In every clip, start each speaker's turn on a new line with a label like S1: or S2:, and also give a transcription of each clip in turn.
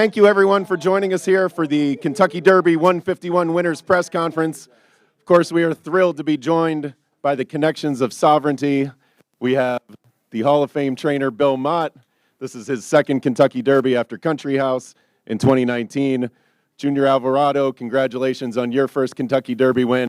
S1: Thank you, everyone, for joining us here for the Kentucky Derby 151 Winners Press Conference. Of course, we are thrilled to be joined by the connections of sovereignty. We have the Hall of Fame trainer, Bill Mott. This is his second Kentucky Derby after Country House in 2019. Junior Alvarado, congratulations on your first Kentucky Derby win.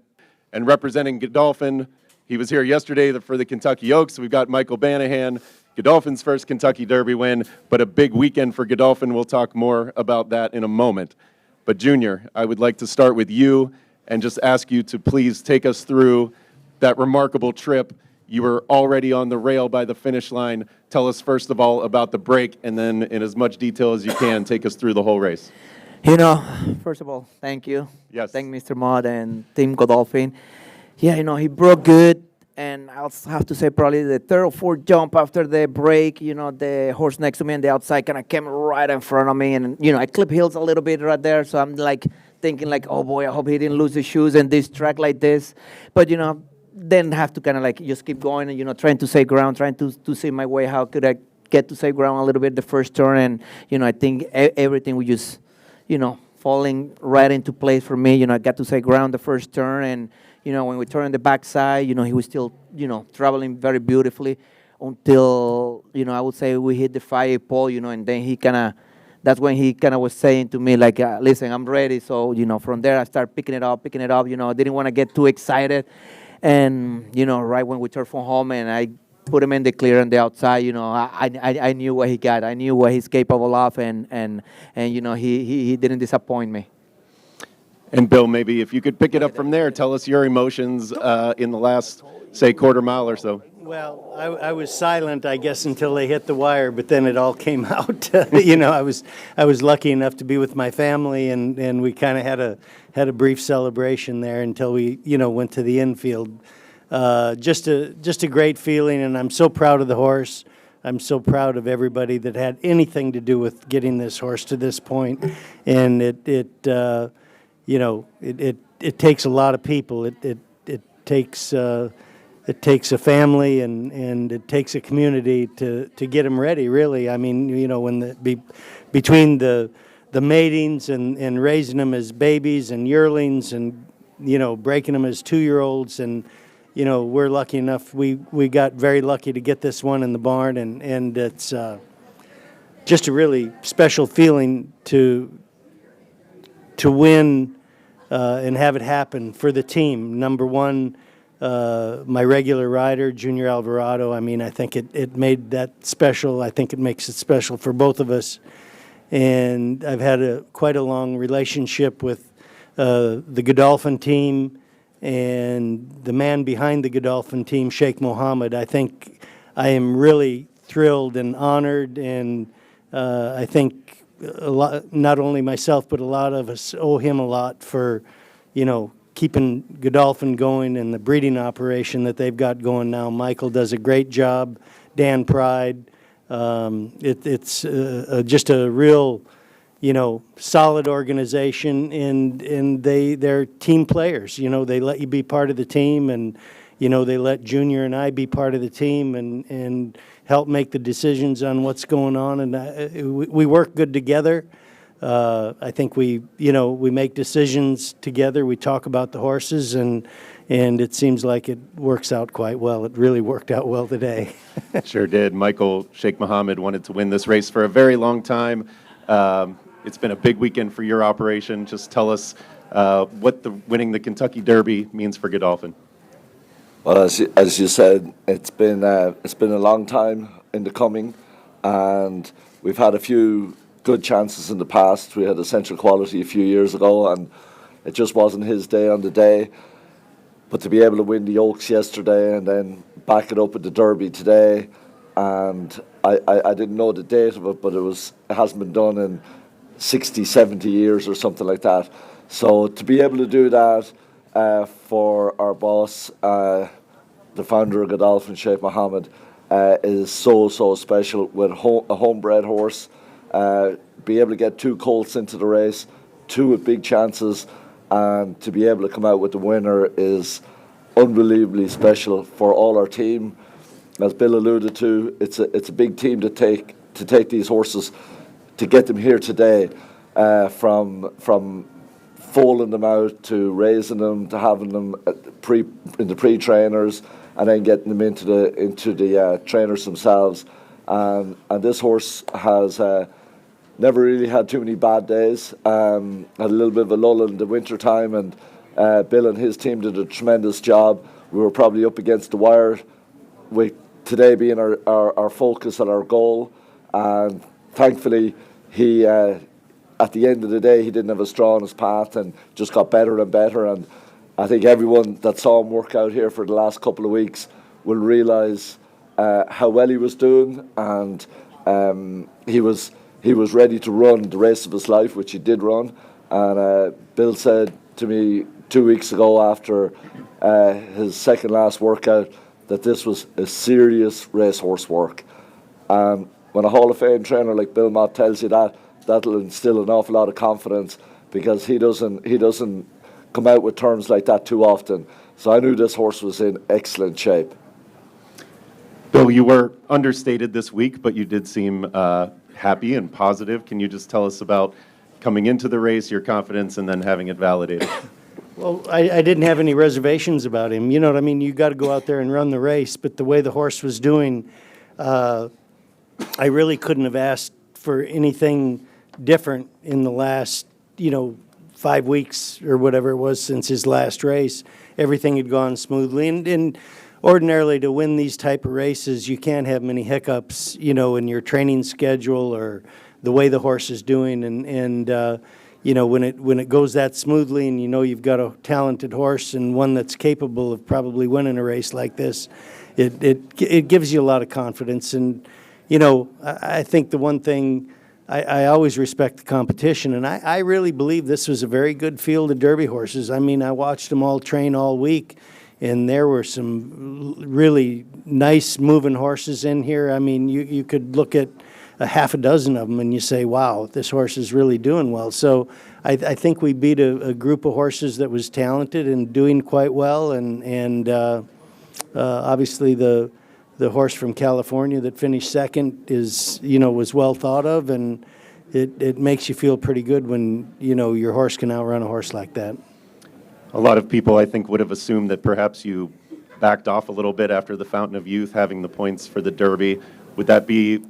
S1: And representing Godolphin, he was here yesterday for the Kentucky Oaks. We've got Michael Banahan, Godolphin's first Kentucky Derby win, but a big weekend for Godolphin. We'll talk more about that in a moment. But Junior, I would like to start with you and just ask you to please take us through that remarkable trip. You were already on the rail by the finish line. Tell us first of all about the break, and then in as much detail as you can, take us through the whole race.
S2: First of all, thank you.
S1: Yes.
S2: Thank Mr. Mott and Team Godolphin. Yeah, he broke good. And I'll have to say probably the third or fourth jump after the break, the horse next to me on the outside kind of came right in front of me. And, I clipped heels a little bit right there. So I'm thinking oh boy, I hope he didn't lose the shoes in this track like this. But, then have to kind of just keep going and, trying to save ground, trying to see my way. How could I get to save ground a little bit the first turn? And, I think everything was just, falling right into place for me. I got to save ground the first turn. And, when we turned the backside, he was still, traveling very beautifully until, I would say we hit the 5 pole, and then that's when he kind of was saying to me, listen, I'm ready. So, from there I started picking it up. I didn't want to get too excited. And, right when we turned from home and I put him in the clear on the outside, I knew what he got. I knew what he's capable of, and he didn't disappoint me.
S1: And Bill, maybe if you could pick it up from there, tell us your emotions in the last, say, quarter mile or so.
S3: Well, I was silent, I guess, until they hit the wire, but then it all came out. I was lucky enough to be with my family, and we kind of had a brief celebration there until we went to the infield. Just a great feeling, and I'm so proud of the horse. I'm so proud of everybody that had anything to do with getting this horse to this point, and it takes a lot of people. It takes a family and it takes a community to get them ready. Really, I mean, when between the matings and raising them as babies and yearlings and breaking them as 2-year-olds, and we're lucky enough. We got very lucky to get this one in the barn, and it's just a really special feeling to win. And have it happen for the team. Number one, my regular rider, Junior Alvarado. I mean, I think it made that special. I think it makes it special for both of us. And I've had quite a long relationship with the Godolphin team and the man behind the Godolphin team, Sheikh Mohammed. I think I am really thrilled and honored, and I think a lot, not only myself, but a lot of us owe him a lot for, keeping Godolphin going and the breeding operation that they've got going now. Michael does a great job. Dan Pride. It's just a real, solid organization, and they're team players. They let you be part of the team, and they let Junior and I be part of the team, and help make the decisions on what's going on, and we work good together. I think we make decisions together. We talk about the horses, and it seems like it works out quite well. It really worked out well today.
S1: Sure did. Michael Sheikh Mohammed wanted to win this race for a very long time. It's been a big weekend for your operation. Just tell us what winning the Kentucky Derby means for Godolphin.
S4: Well, as you said, it's been a long time in the coming, and we've had a few good chances in the past. We had Essential Quality a few years ago, and it just wasn't his day on the day. But to be able to win the Oaks yesterday and then back it up at the Derby today, and I didn't know the date of it, but it hasn't been done in 60, 70 years or something like that. So to be able to do that for our boss, the founder of Godolphin, Sheikh Mohammed, is so special. With a homebred horse, be able to get 2 colts into the race, 2 with big chances, and to be able to come out with the winner is unbelievably special for all our team. As Bill alluded to, it's a big team to take these horses to get them here today, from foaling them out to raising them to having them in the pre-trainers and then getting them into the trainers themselves. And this horse has never really had too many bad days. Had a little bit of a lull in the winter time, and Bill and his team did a tremendous job. We were probably up against the wire, with today being our focus and our goal. And thankfully, he at the end of the day, he didn't have a straw in his path and just got better and better. And I think everyone that saw him work out here for the last couple of weeks will realise how well he was doing, and he was ready to run the race of his life, which he did run. And Bill said to me 2 weeks ago after his second last workout that this was a serious racehorse work. And when a Hall of Fame trainer like Bill Mott tells you that, that'll instill an awful lot of confidence, because he doesn't come out with terms like that too often. So I knew this horse was in excellent shape.
S1: Bill, you were understated this week, but you did seem happy and positive. Can you just tell us about coming into the race, your confidence, and then having it validated?
S3: Well, I didn't have any reservations about him. You know what I mean? You got to go out there and run the race. But the way the horse was doing, I really couldn't have asked for anything different in the last, 5 weeks or whatever it was since his last race. Everything had gone smoothly. And ordinarily, to win these type of races, you can't have many hiccups, in your training schedule or the way the horse is doing. And when it goes that smoothly, and you've got a talented horse and one that's capable of probably winning a race like this, it gives you a lot of confidence. And I think the one thing, I always respect the competition, and I really believe this was a very good field of Derby horses. I mean, I watched them all train all week, and there were some really nice moving horses in here. I mean, you could look at a half a dozen of them and you say, wow, this horse is really doing well. So I think we beat a group of horses that was talented and doing quite well, and obviously the horse from California that finished second was well thought of, and it makes you feel pretty good when your horse can outrun a horse like that.
S1: A lot of people, I think, would have assumed that perhaps you backed off a little bit after the Fountain of Youth, having the points for the Derby. Would that be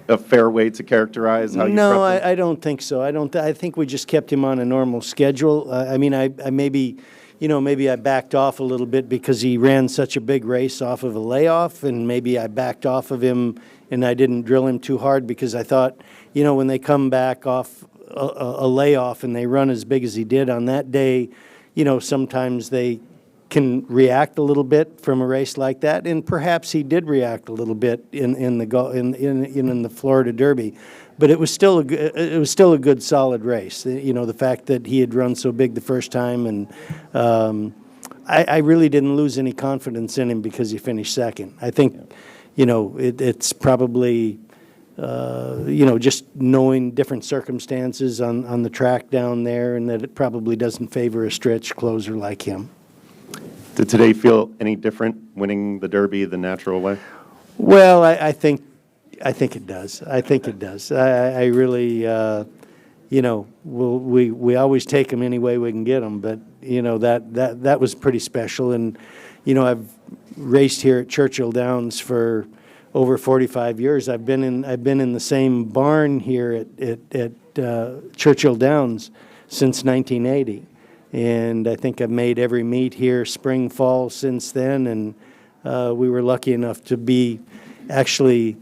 S1: a fair way to characterize how you
S3: No,
S1: prepped him?
S3: I don't think so. I think we just kept him on a normal schedule. I mean, I maybe I backed off a little bit because he ran such a big race off of a layoff, and maybe I backed off of him and I didn't drill him too hard because I thought, when they come back off a layoff and they run as big as he did on that day, sometimes they can react a little bit from a race like that, and perhaps he did react a little bit in the Florida Derby, but it was still a good solid race. The fact that he had run so big the first time, and I really didn't lose any confidence in him because he finished second. I think it's probably just knowing different circumstances on the track down there, and that it probably doesn't favor a stretch closer like him.
S1: Did today feel any different, winning the Derby the natural way?
S3: Well, I think it does. I think it does. I really, we always take them any way we can get them, but that was pretty special. And I've raced here at Churchill Downs for over 45 years. I've been in the same barn here at Churchill Downs since 1980. And I think I've made every meet here, spring, fall, since then. And we were lucky enough to be actually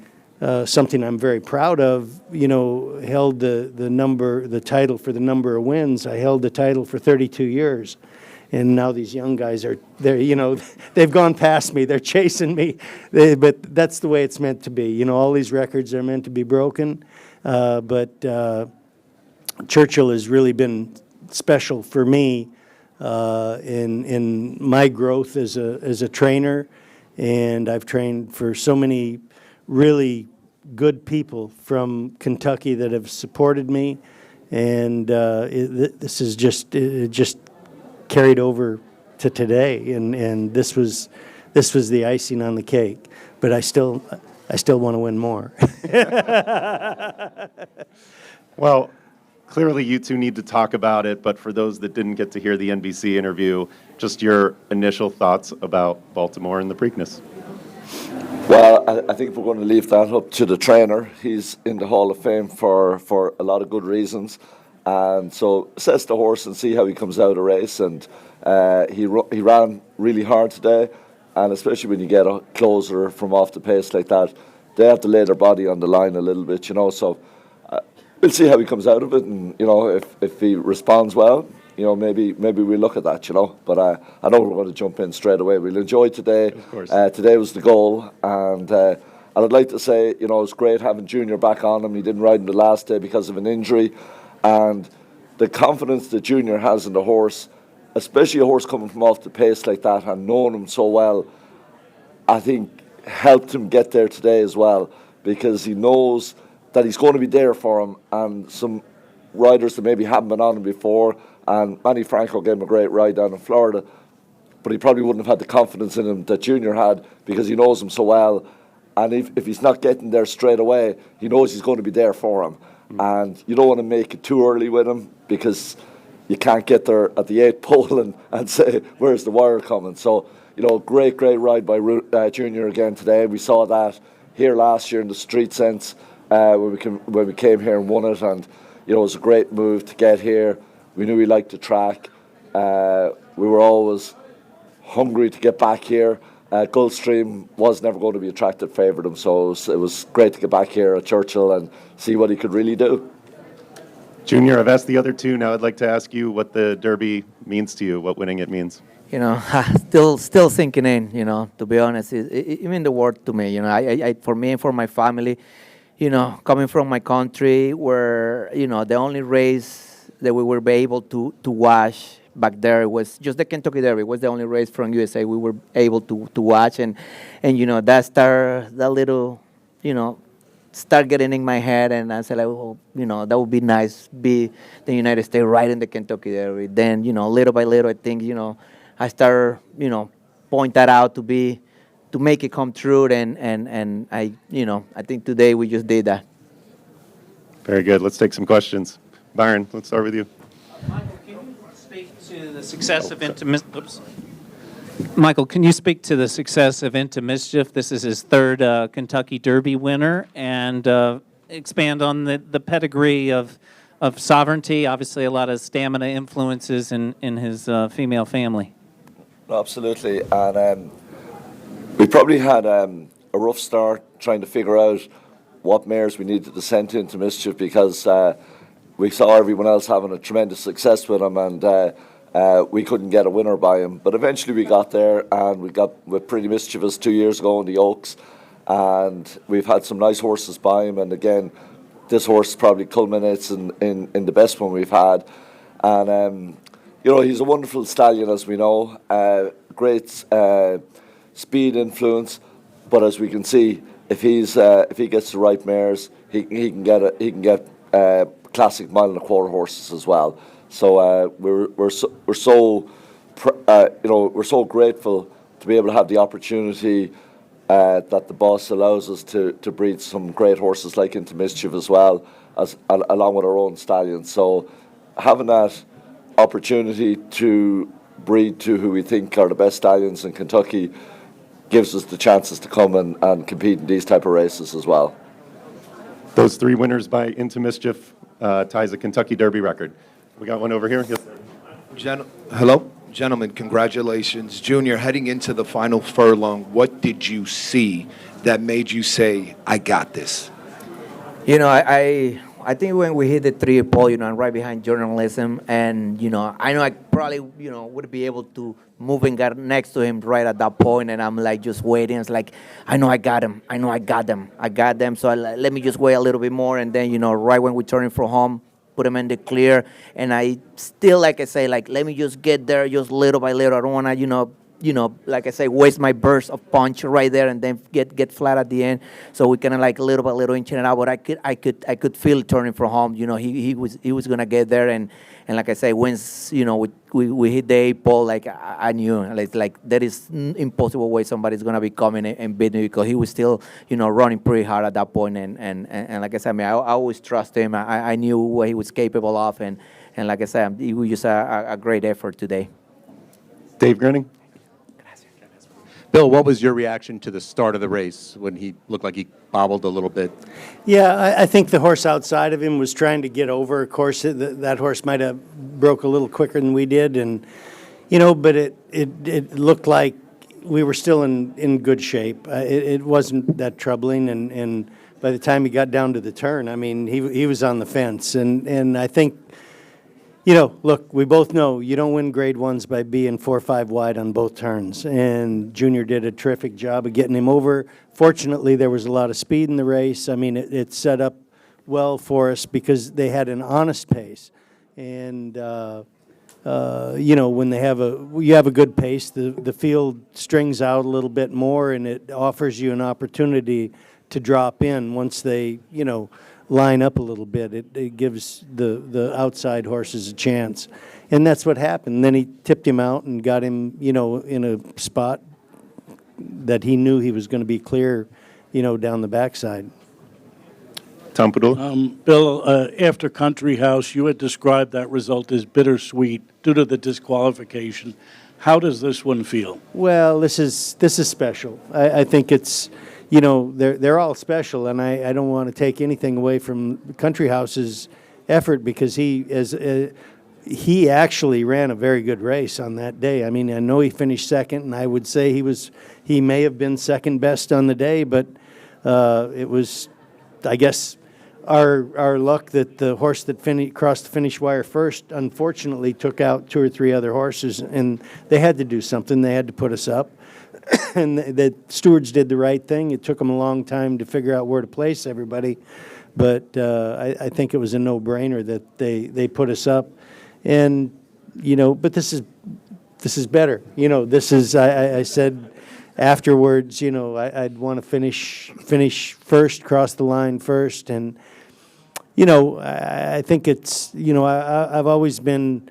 S3: something I'm very proud of. Held the title for the number of wins. I held the title for 32 years, and now these young guys are there. They've gone past me. They're chasing me, but that's the way it's meant to be. All these records are meant to be broken, but Churchill has really been special for me in my growth as a trainer, and I've trained for so many really good people from Kentucky that have supported me, and this is just carried over to today, and this was the icing on the cake. But I still want to win more.
S1: Well, clearly you two need to talk about it, but for those that didn't get to hear the NBC interview, just your initial thoughts about Baltimore and the Preakness.
S4: Well, I think we're going to leave that up to the trainer. He's in the Hall of Fame for a lot of good reasons. And so assess the horse and see how he comes out of the race. And he ran really hard today. And especially when you get a closer from off the pace like that, they have to lay their body on the line a little bit, So we'll see how he comes out of it. And, if he responds well, maybe we look at that, But I know we're going to jump in straight away. We'll enjoy today.
S1: Of course.
S4: Today was the goal. And I'd like to say, it's great having Junior back on him. He didn't ride him the last day because of an injury. And the confidence that Junior has in the horse, especially a horse coming from off the pace like that and knowing him so well, I think helped him get there today as well, because he knows that he's going to be there for him. And some riders that maybe haven't been on him before, and Manny Franco gave him a great ride down in Florida, but he probably wouldn't have had the confidence in him that Junior had, because he knows him so well. And if he's not getting there straight away, he knows he's going to be there for him. And you don't want to make it too early with him, because you can't get there at the 8th pole and say, where's the wire coming? So, great ride by Junior again today. We saw that here last year in the Street Sense when we came here and won it. And, it was a great move to get here. We knew he liked the track. We were always hungry to get back here. Gulfstream was never going to be a track that favoured him, so it was great to get back here at Churchill and see what he could really do.
S1: Junior, I've asked the other two. Now I'd like to ask you what the Derby means to you, what winning it means.
S2: Still sinking in, to be honest. It means the world to me, I for me and for my family, coming from my country where, the only race that we were able to watch back there was just the Kentucky Derby. It was the only race from USA we were able to watch. And that little, start getting in my head. And I said, that would be nice, be the United States right in the Kentucky Derby. Then, little by little, I think, I started, point that out to make it come true. And I think today we just did that.
S1: Very good. Let's take some questions. Byron, let's start with you.
S5: Michael, can you speak to the success of Into Michael, can you speak to the success of Into Mischief? This is his third Kentucky Derby winner, and expand on the pedigree of Sovereignty. Obviously, a lot of stamina influences in his female family.
S4: Absolutely, and we probably had a rough start trying to figure out what mares we needed to send Into Mischief, because we saw everyone else having a tremendous success with him, and we couldn't get a winner by him. But eventually we got there, and we got with Pretty Mischievous 2 years ago in the Oaks, and we've had some nice horses by him. And again, this horse probably culminates in the best one we've had. And he's a wonderful stallion, as we know. Great speed influence, but as we can see, if he gets the right mares, he can get classic mile and a quarter horses as well. So we're so grateful to be able to have the opportunity that the boss allows us to breed some great horses like Into Mischief as well, as along with our own stallions. So having that opportunity to breed to who we think are the best stallions in Kentucky gives us the chances to come and compete in these type of races as well.
S1: Those 3 winners by Into Mischief ties a Kentucky Derby record. We got one over here. Yes, sir.
S6: Hello, gentlemen. Congratulations, Junior. Heading into the final furlong, what did you see that made you say, "I got this"?
S2: I think when we hit the 3 pole, I'm right behind journalism, and I know I probably would be able to move and get next to him right at that point, and I'm like just waiting. It's like I know I got him. I know I got them. So let me just wait a little bit more, and then right when we turn from home, put him in the clear. And I still, like I say, let me just get there just little by little. I don't want to like I say, waste my burst of punch right there and then get flat at the end. So we kind of like little by little inching it out. But I could feel it turning from home. He was gonna get there, and like I say, once we hit the 8 pole, like I knew like there is impossible way somebody's gonna be coming and beat me, because he was still running pretty hard at that point. And like I said, I always trust him. I knew what he was capable of, and like I said, it was just a great effort today.
S1: Dave Grinning?
S7: Bill, what was your reaction to the start of the race when he looked like he bobbled a little bit?
S3: Yeah, I think the horse outside of him was trying to get over. Of course, that horse might have broke a little quicker than we did, and but it looked like we were still in good shape. It wasn't that troubling, and by the time he got down to the turn, I mean, he was on the fence, and I think. Look, we both know you don't win grade ones by being 4 or 5 wide on both turns. And Junior did a terrific job of getting him over. Fortunately, there was a lot of speed in the race. I mean, it set up well for us because they had an honest pace. And, when you have a good pace, the field strings out a little bit more, and it offers you an opportunity to drop in once they, line up a little bit. It gives the outside horses a chance. And that's what happened. Then he tipped him out and got him, in a spot that he knew he was going to be clear, down the backside.
S1: Tom Padula?
S8: Bill, after Country House, you had described that result as bittersweet due to the disqualification. How does this one feel?
S3: Well, this is special. I think it's, they're all special, and I don't want to take anything away from Country House's effort, because he actually ran a very good race on that day. I mean, I know he finished second, and I would say he may have been second best on the day, but it was, I guess, our luck that the horse that crossed the finish wire first, unfortunately, took out 2 or 3 other horses, and they had to do something. They had to put us up. And the stewards did the right thing. It took them a long time to figure out where to place everybody, but I think it was a no-brainer that they put us up. And but this is better. This is I said afterwards. I'd want to finish first, cross the line first, and I think it's I've always been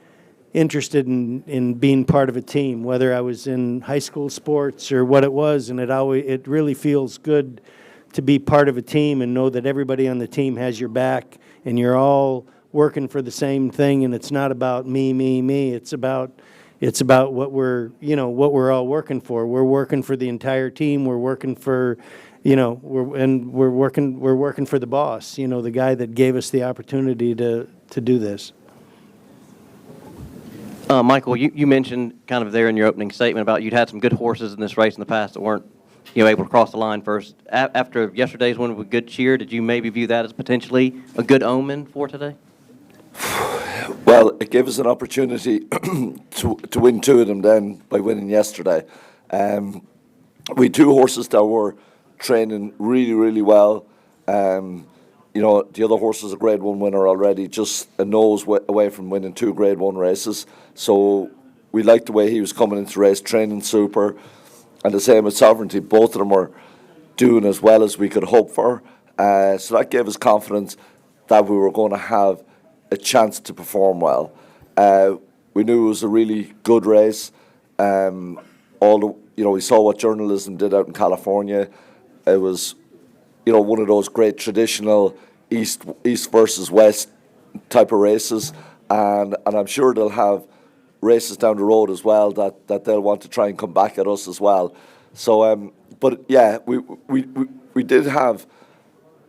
S3: interested in being part of a team, whether I was in high school sports or what it was, and it really feels good to be part of a team and know that everybody on the team has your back and you're all working for the same thing, and it's not about me. It's about what we're all working for. We're working for the entire team. We're working for we're working for the boss, the guy that gave us the opportunity to do this.
S9: Michael, you mentioned kind of there in your opening statement about you'd had some good horses in this race in the past that weren't able to cross the line first. After yesterday's one with good cheer, did you maybe view that as potentially a good omen for today?
S4: Well, it gave us an opportunity to win 2 of them then by winning yesterday. We had 2 horses that were training really, really well. The other horse is a Grade 1 winner already, just a nose away from winning 2 Grade 1 races. So we liked the way he was coming into the race, training super. And the same with Sovereignty. Both of them were doing as well as we could hope for. So that gave us confidence that we were going to have a chance to perform well. We knew it was a really good race. We saw what journalism did out in California. It was one of those great traditional East versus West type of races, and I'm sure they'll have races down the road as well that they'll want to try and come back at us as well. So, but yeah, we did have,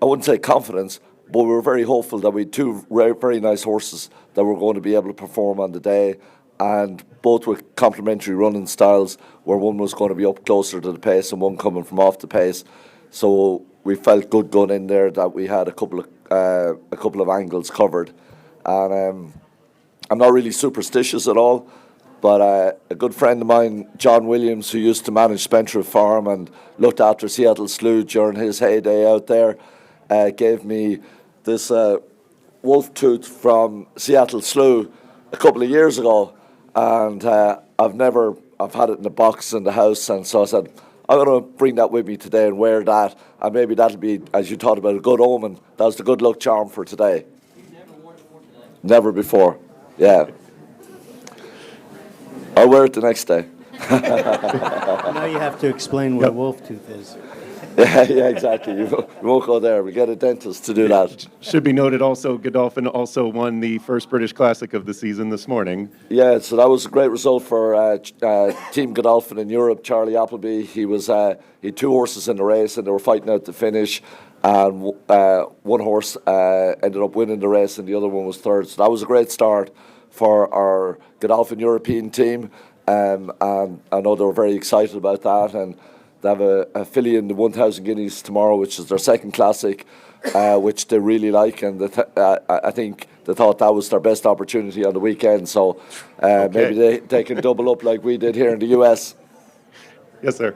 S4: I wouldn't say confidence, but we were very hopeful that we had 2 very, very nice horses that were going to be able to perform on the day, and both with complementary running styles, where one was going to be up closer to the pace and one coming from off the pace. So we felt good going in there that we had a couple of angles covered, and I'm not really superstitious at all, but a good friend of mine, John Williams, who used to manage Spentruth Farm and looked after Seattle Slough during his heyday out there, gave me this wolf tooth from Seattle Slough a couple of years ago, and I've never I've had it in the box in the house, and so I said, I'm going to bring that with me today and wear that, and maybe that'll be, as you talked about, a good omen. That's the good luck charm for today. You've never worn it before today? Never before, yeah. I'll wear it the next day.
S3: Now you have to explain what a wolf tooth is.
S4: Yeah, exactly. You won't go there. We get a dentist to do that.
S1: Should be noted also, Godolphin also won the first British Classic of the season this morning.
S4: Yeah, so that was a great result for Team Godolphin in Europe. Charlie Appleby, he had 2 horses in the race, and they were fighting out the finish. And one horse ended up winning the race, and the other one was third. So that was a great start for our Godolphin European team. And I know they were very excited about that. And they have a filly in the 1,000 guineas tomorrow, which is their second classic, which they really like, and I think they thought that was their best opportunity on the weekend. So maybe they can double up like we did here in the US.
S1: Yes, sir.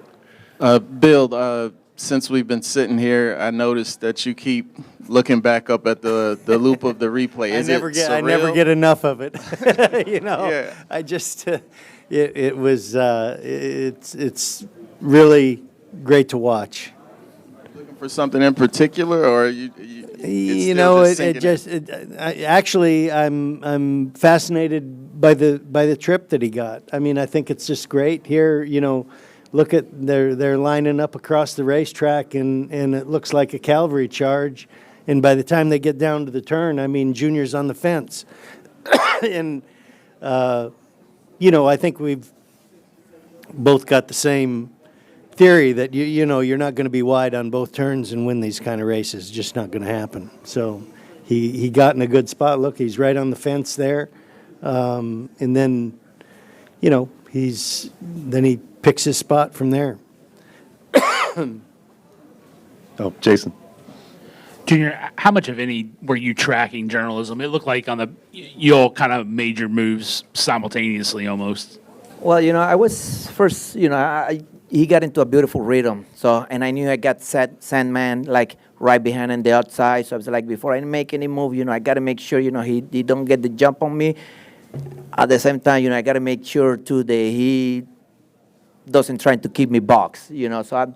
S10: Bill, since we've been sitting here, I noticed that you keep looking back up at the loop of the replay.
S3: I never get enough of it. Yeah. I just it's really great to watch.
S10: Looking for something in particular, or
S3: I'm fascinated by the trip that he got. I mean, I think it's just great here. Look at they're lining up across the racetrack, and it looks like a cavalry charge. And by the time they get down to the turn, I mean, Junior's on the fence, and I think we've both got the same theory that you're not going to be wide on both turns and win these kind of races. Just not going to happen. So he got in a good spot. Look, he's right on the fence there, and then he picks his spot from there.
S1: Oh, Jason.
S11: Junior, how much of any were you tracking journalism? It looked like you all kind of made your moves simultaneously almost.
S2: Well, I was first, he got into a beautiful rhythm. So, and I knew I got Sandman like right behind on the outside. So I was like, before I make any move, I got to make sure, he don't get the jump on me. At the same time, I got to make sure too that he doesn't try to keep me boxed. So I'm,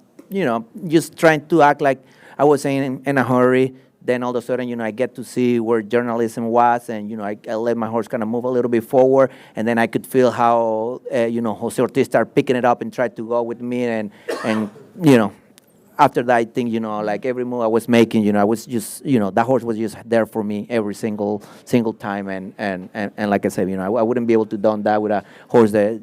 S2: just trying to act like I was in a hurry. Then all of a sudden, I get to see where journalism was, and, I let my horse kind of move a little bit forward, and then I could feel how, Jose Ortiz started picking it up and tried to go with me, and after that, I think, like every move I was making, I was just, that horse was just there for me every single time, and like I said, I wouldn't be able to done that with a horse that,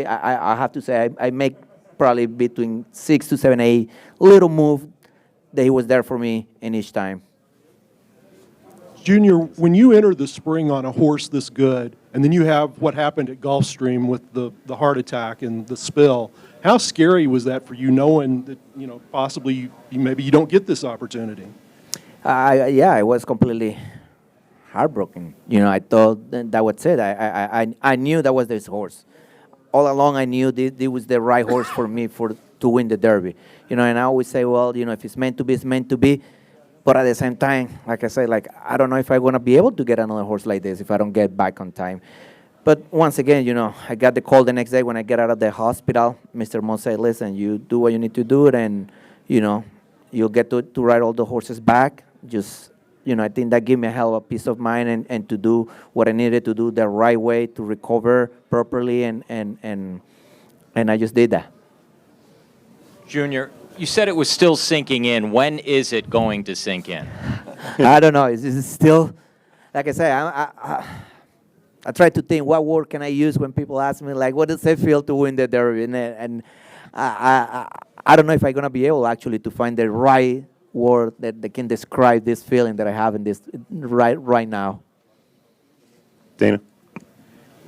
S2: I have to say, I make probably between 6 to 7, 8 little move that he was there for me in each time.
S12: Junior, when you enter the spring on a horse this good, and then you have what happened at Gulfstream with the heart attack and the spill, how scary was that for you, knowing that possibly maybe you don't get this opportunity?
S2: I was completely heartbroken. I thought that was it. I knew that was this horse. All along, I knew this was the right horse for me to win the Derby. And I always say, well, if it's meant to be, it's meant to be. But at the same time, like I say, I don't know if I'm going to be able to get another horse like this if I don't get back on time. But once again, I got the call the next day when I get out of the hospital. Mr. Mott said, listen, you do what you need to do, and, you'll get to ride all the horses back. Just, I think that gave me a hell of a peace of mind and to do what I needed to do the right way to recover properly, and I just did that.
S13: Junior, you said it was still sinking in. When is it going to sink in?
S2: I don't know. It's still, like I say, I try to think what word can I use when people ask me, like, what does it feel to win the Derby? And I don't know if I'm going to be able actually to find the right word that can describe this feeling that I have in this right now.
S1: Dana?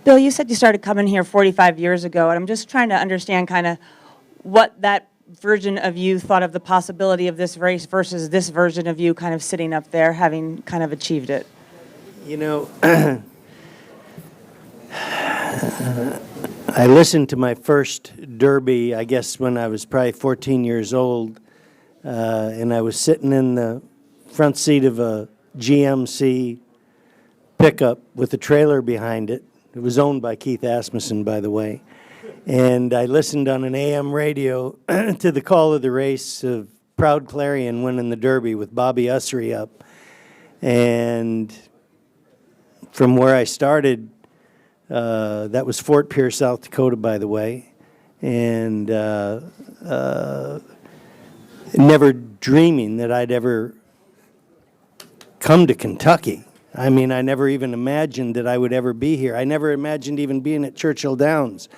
S14: Bill, you said you started coming here 45 years ago, and I'm just trying to understand kind of what that version of you thought of the possibility of this race versus this version of you kind of sitting up there having kind of achieved it.
S3: I listened to my first Derby, I guess, when I was probably 14 years old, and I was sitting in the front seat of a GMC pickup with a trailer behind it. It was owned by Keith Asmussen, by the way. And I listened on an AM radio to the call of the race of Proud Clarion winning the Derby with Bobby Ussery up. And from where I started, that was Fort Pierce, South Dakota, by the way. And never dreaming that I'd ever come to Kentucky. I mean, I never even imagined that I would ever be here. I never imagined even being at Churchill Downs.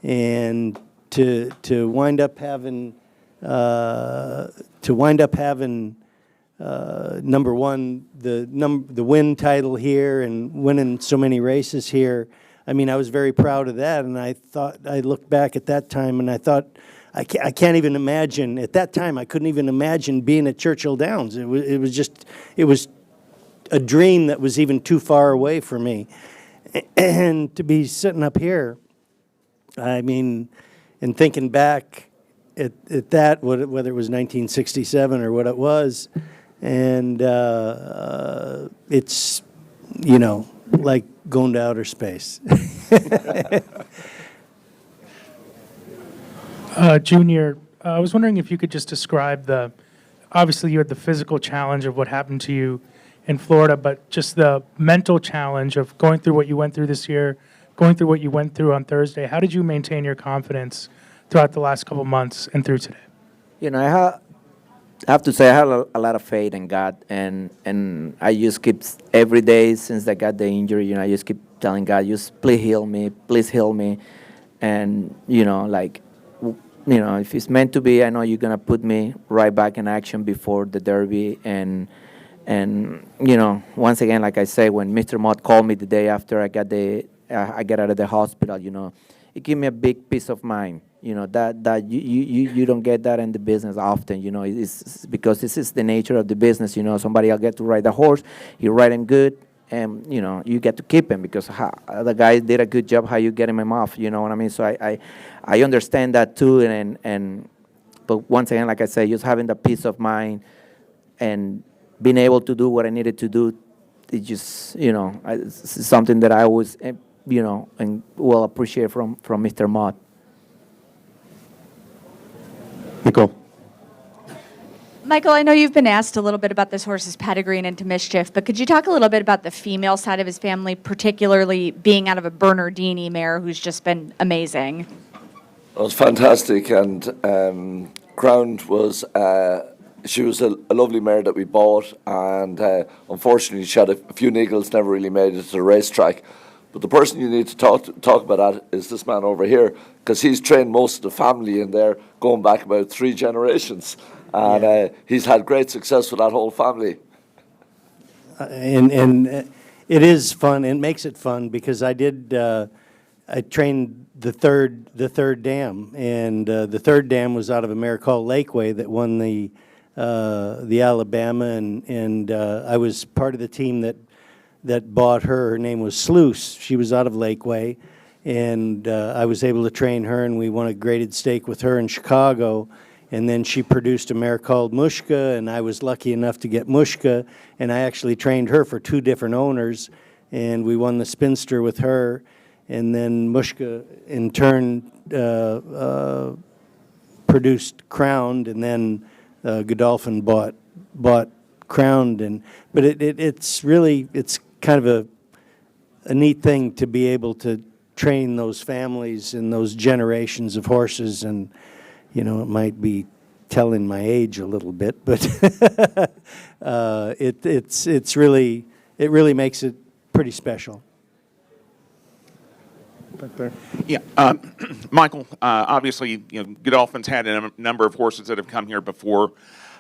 S3: And to wind up having number one, the win title here and winning so many races here. I mean, I was very proud of that, and I looked back at that time, and I thought, I can't even imagine. At that time, I couldn't even imagine being at Churchill Downs. It was a dream that was even too far away for me, and to be sitting up here, I mean, and thinking back at that, whether it was 1967 or what it was, and it's, like going to outer space.
S15: Junior, I was wondering if you could just describe obviously you had the physical challenge of what happened to you in Florida, but just the mental challenge of going through what you went through this year, going through what you went through on Thursday. How did you maintain your confidence throughout the last couple months and through today?
S2: I have to say I have a lot of faith in God, and I just keep every day since I got the injury, I just keep telling God, just please heal me, and if it's meant to be, I know you're gonna put me right back in action before the Derby, and once again, like I say, when Mr. Mott called me the day after I got out of the hospital, it gave me a big peace of mind. That you don't get that in the business often. It's because this is the nature of the business. Somebody will get to ride the horse, you ride him good, and you get to keep him because the guy did a good job. How you get him off? You know what I mean? So I understand that too. But once again, like I say, just having the peace of mind and being able to do what I needed to do, it just it's something that I always and will appreciate from Mr. Mott.
S7: Nicole.
S16: Michael, I know you've been asked a little bit about this horse's pedigree and into mischief, but could you talk a little bit about the female side of his family, particularly being out of a Bernardini mare who's just been amazing?
S4: It was fantastic, and Crown was, she was a lovely mare that we bought, and unfortunately she had a few niggles, never really made it to the racetrack. But the person you need to talk about that is this man over here, because he's trained most of the family in there, going back about 3 generations. And he's had great success with that whole family.
S3: And it is fun. It makes it fun because I trained the third dam, and the third dam was out of a mare called Lakeway that won the Alabama, and I was part of the team that bought her. Her name was Sluice. She was out of Lakeway, and I was able to train her, and we won a graded stake with her in Chicago. And then she produced a mare called Mushka, and I was lucky enough to get Mushka, and I actually trained her for 2 different owners, and we won the Spinster with her. And then Mushka, in turn, produced Crowned, and then Godolphin bought Crowned. But it's kind of a neat thing to be able to train those families and those generations of horses, and it might be telling my age a little bit, but it really makes it pretty special.
S17: Back there. Yeah, Michael. Obviously, Godolphin's had a number of horses that have come here before.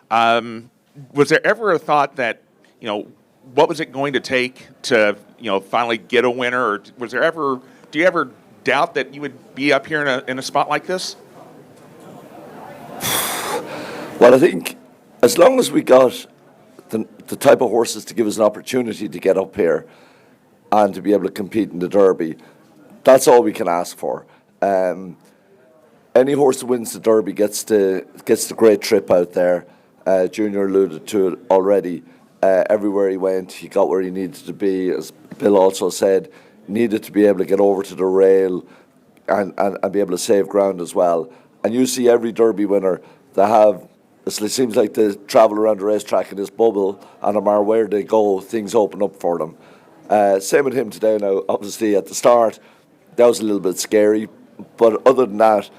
S17: Was there ever a thought that, what was it going to take to, finally get a winner, or was there ever? Do you ever doubt that you would be up here in a spot like this?
S4: Well, I think as long as we got the type of horses to give us an opportunity to get up here and to be able to compete in the Derby, that's all we can ask for. Any horse that wins the Derby gets the great trip out there. Junior alluded to it already. Everywhere he went, he got where he needed to be. As Bill also said, needed to be able to get over to the rail, and be able to save ground as well. And you see every Derby winner, they have, it seems like they travel around the racetrack in this bubble, and no matter where they go, things open up for them. Same with him today now. Obviously, at the start, that was a little bit scary, but other than that,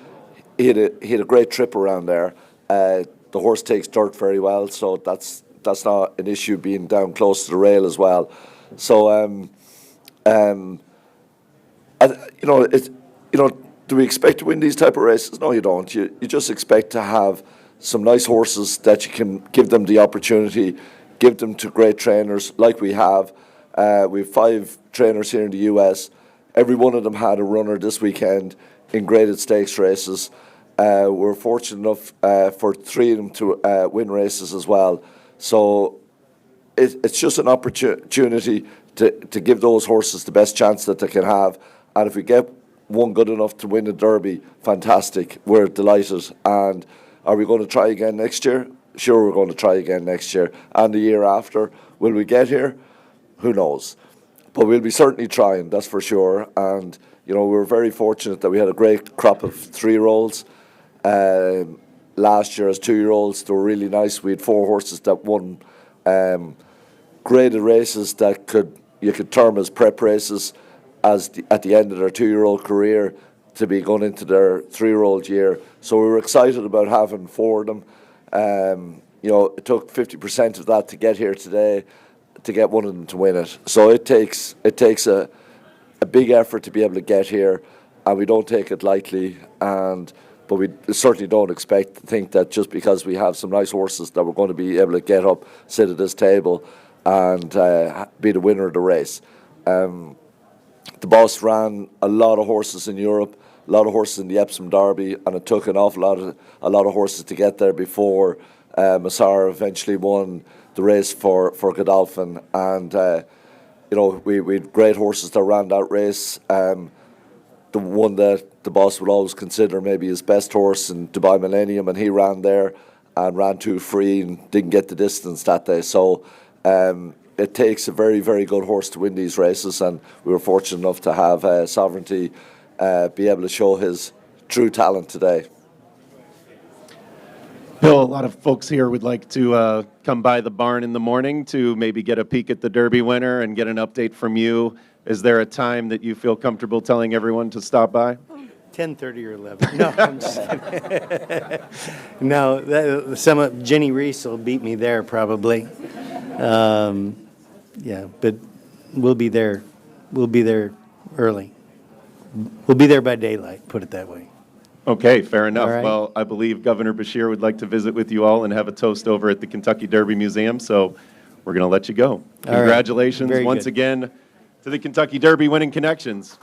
S4: he had a great trip around there. The horse takes dirt very well, so that's not an issue being down close to the rail as well. So, do we expect to win these type of races? No, you don't. You just expect to have some nice horses that you can give them the opportunity, give them to great trainers like we have. We have 5 trainers here in the US. Every one of them had a runner this weekend in graded stakes races. We're fortunate enough for 3 of them to win races as well. So it's just an opportunity to give those horses the best chance that they can have. And if we get one good enough to win the Derby, fantastic. We're delighted. And are we going to try again next year? Sure, we're going to try again next year. And the year after. Will we get here? Who knows? But we'll be certainly trying, that's for sure. And, we're very fortunate that we had a great crop of 3-year-olds. Last year as 2-year-olds, they were really nice. We had 4 horses that won graded races that you could term as prep races at the end of their 2-year-old career to be going into their 3-year-old year. So we were excited about having 4 of them. It took 50% of that to get here today, to get one of them to win it. So it takes a big effort to be able to get here, and we don't take it lightly. But we certainly don't think that just because we have some nice horses that we're going to be able to get up, sit at this table, and be the winner of the race. The boss ran a lot of horses in Europe, a lot of horses in the Epsom Derby, and it took a lot of horses to get there before Massar eventually won the race for Godolphin. And we had great horses that ran that race. The one that the boss would always consider maybe his best horse in Dubai Millennium, and he ran there and ran too free and didn't get the distance that day. So it takes a very, very good horse to win these races, and we were fortunate enough to have Sovereignty be able to show his true talent today.
S1: Bill, a lot of folks here would like to come by the barn in the morning to maybe get a peek at the Derby winner and get an update from you. Is there a time that you feel comfortable telling everyone to stop by?
S3: 10:30 or 11. No, I'm just kidding. No, Jenny Reese will beat me there probably. But we'll be there. We'll be there early. We'll be there by daylight, put it that way.
S1: Okay, fair enough.
S3: All right.
S1: Well, I believe Governor Beshear would like to visit with you all and have a toast over at the Kentucky Derby Museum, so we're going to let you go.
S3: All right.
S1: Congratulations
S3: Very
S1: once
S3: good.
S1: again to the Kentucky Derby winning connections.